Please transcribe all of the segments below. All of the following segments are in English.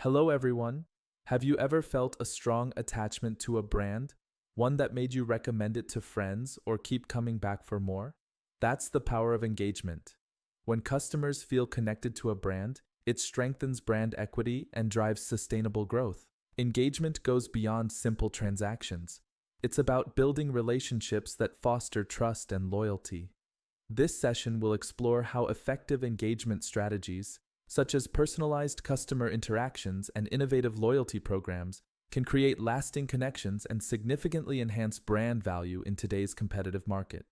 Hello, everyone. Have you ever felt a strong attachment to a brand? One that made you recommend it to friends or keep coming back for more? That's the power of engagement. When customers feel connected to a brand, it strengthens brand equity and drives sustainable growth. Engagement goes beyond simple transactions. It's about building relationships that foster trust and loyalty. This session will explore how effective engagement strategies, such as personalized customer interactions and innovative loyalty programs, can create lasting connections and significantly enhance brand value in today's competitive market.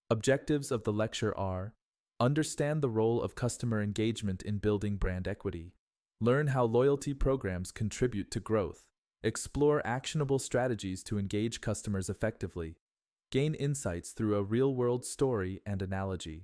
Objectives of the lecture are: understand the role of customer engagement in building brand equity, learn how loyalty programs contribute to growth, explore actionable strategies to engage customers effectively, gain insights through a real-world story and analogy.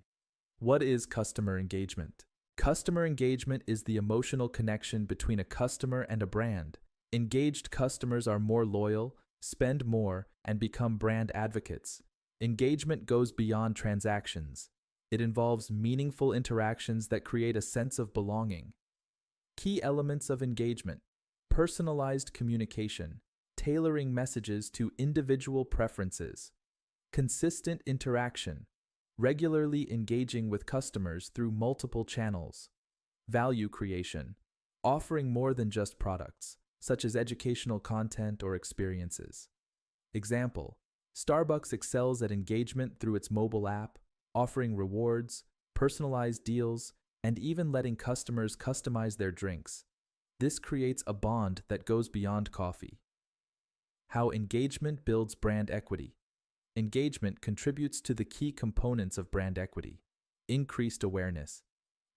What is customer engagement? Customer engagement is the emotional connection between a customer and a brand. Engaged customers are more loyal, spend more, and become brand advocates. Engagement goes beyond transactions. It involves meaningful interactions that create a sense of belonging. Key elements of engagement: personalized communication, tailoring messages to individual preferences, consistent interaction, regularly engaging with customers through multiple channels, value creation, offering more than just products, such as educational content or experiences. Example: Starbucks excels at engagement through its mobile app, offering rewards, personalized deals, and even letting customers customize their drinks. This creates a bond that goes beyond coffee. How engagement builds brand equity. Engagement contributes to the key components of brand equity: increased awareness.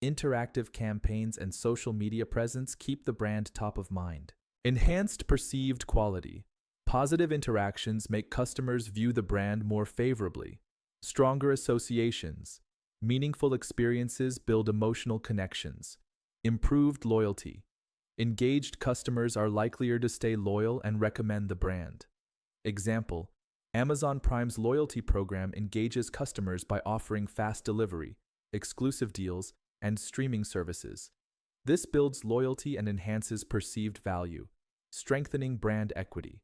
Interactive campaigns and social media presence keep the brand top of mind. Enhanced perceived quality. Positive interactions make customers view the brand more favorably. Stronger associations. Meaningful experiences build emotional connections. Improved loyalty. Engaged customers are likelier to stay loyal and recommend the brand. Example: Amazon Prime's loyalty program engages customers by offering fast delivery, exclusive deals, and streaming services. This builds loyalty and enhances perceived value, strengthening brand equity.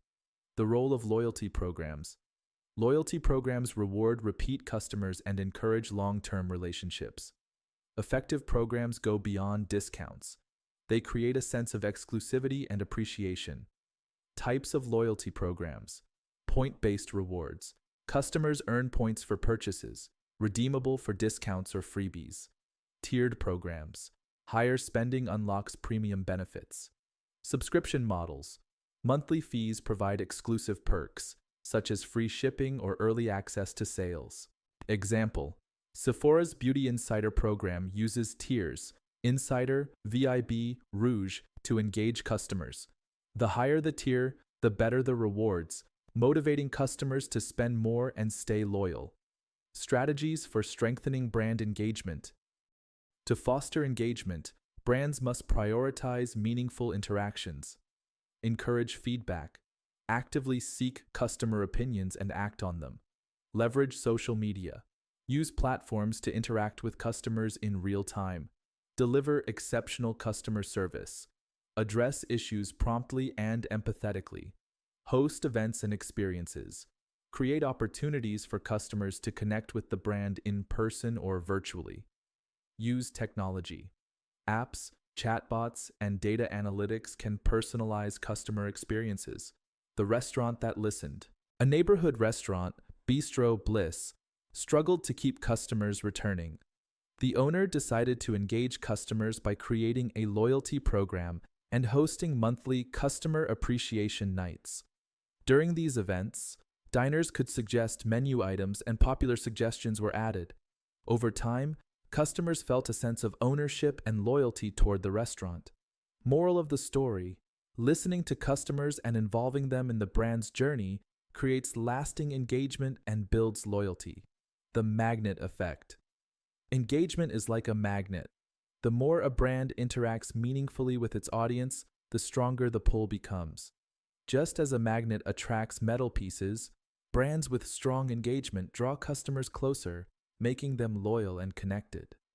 The role of loyalty programs. Loyalty programs reward repeat customers and encourage long-term relationships. Effective programs go beyond discounts. They create a sense of exclusivity and appreciation. Types of loyalty programs. Point-based rewards. Customers earn points for purchases, redeemable for discounts or freebies. Tiered programs. Higher spending unlocks premium benefits. Subscription models. Monthly fees provide exclusive perks, such as free shipping or early access to sales. Example: Sephora's Beauty Insider program uses tiers, Insider, VIB, Rouge, to engage customers. The higher the tier, the better the rewards, motivating customers to spend more and stay loyal. Strategies for strengthening brand engagement. To foster engagement, brands must prioritize meaningful interactions, encourage feedback, actively seek customer opinions and act on them, leverage social media, use platforms to interact with customers in real time, deliver exceptional customer service, address issues promptly and empathetically, host events and experiences, create opportunities for customers to connect with the brand in person or virtually. Use technology. Apps, chatbots, and data analytics can personalize customer experiences. The restaurant that listened. A neighborhood restaurant, Bistro Bliss, struggled to keep customers returning. The owner decided to engage customers by creating a loyalty program and hosting monthly customer appreciation nights. During these events, diners could suggest menu items and popular suggestions were added. Over time, customers felt a sense of ownership and loyalty toward the restaurant. Moral of the story: listening to customers and involving them in the brand's journey creates lasting engagement and builds loyalty. The magnet effect. Engagement is like a magnet. The more a brand interacts meaningfully with its audience, the stronger the pull becomes. Just as a magnet attracts metal pieces, brands with strong engagement draw customers closer, making them loyal and connected.